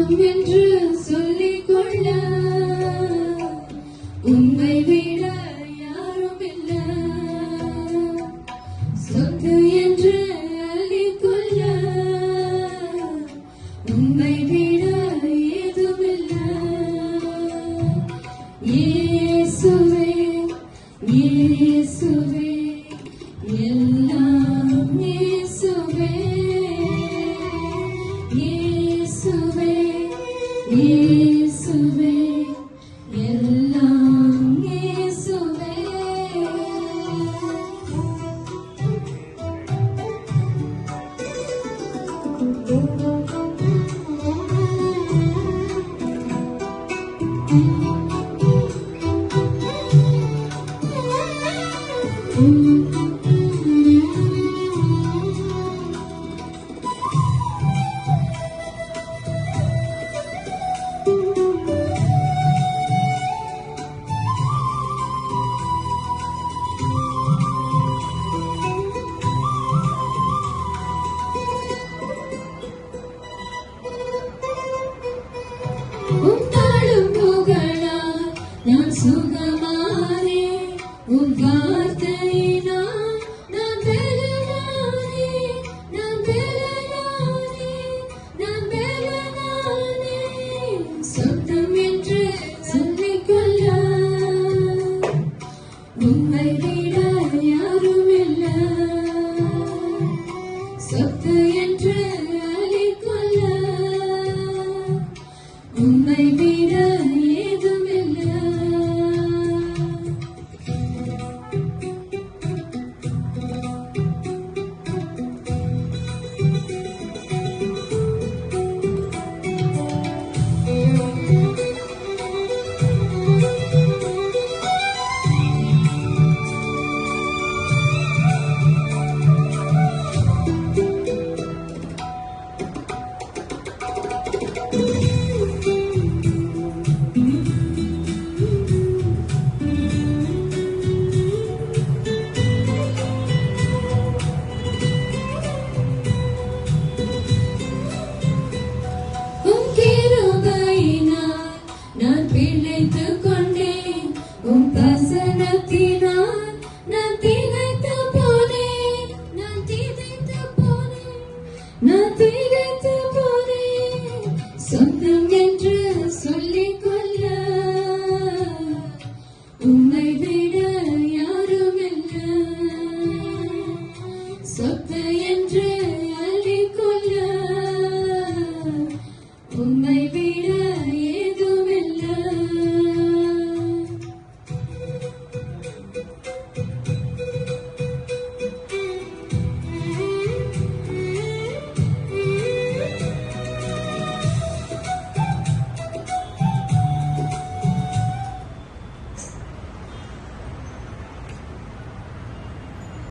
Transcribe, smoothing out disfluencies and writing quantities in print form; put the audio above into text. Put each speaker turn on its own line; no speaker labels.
சொந்தம் என்று சொல்லிக் கொள்ள உம்மை விட யாரும் இல்ல. சொத்து என்று அள்ளிக்கொள்ள உம்மை விட ஏதும் இல்ல. இயேசுவே இயேசுவே எல்லாம் இயேசுவே. இயேசுவே இயேசுவே எல்லாம் இயேசுவே. உம்தாளும் புகழால் நான் சுகமானே. உம் வார்த்தையினால் நான் பெலனானே. நான் பெலனானே. நான் பெலனானே. சொந்தம் என்று சொல்லிக்கொள்ள உம்மை விட யாரும் இல்ல. சொத்து என்று அள்ளிக்கொள்ள உம்மை விட ஏதும் இல்ல. நான் பிழைத்துக் கொண்டேன். உம் வசனத்தினால் நான் திகைத்து போனேன். நான் திகைத்து போனேன். நான்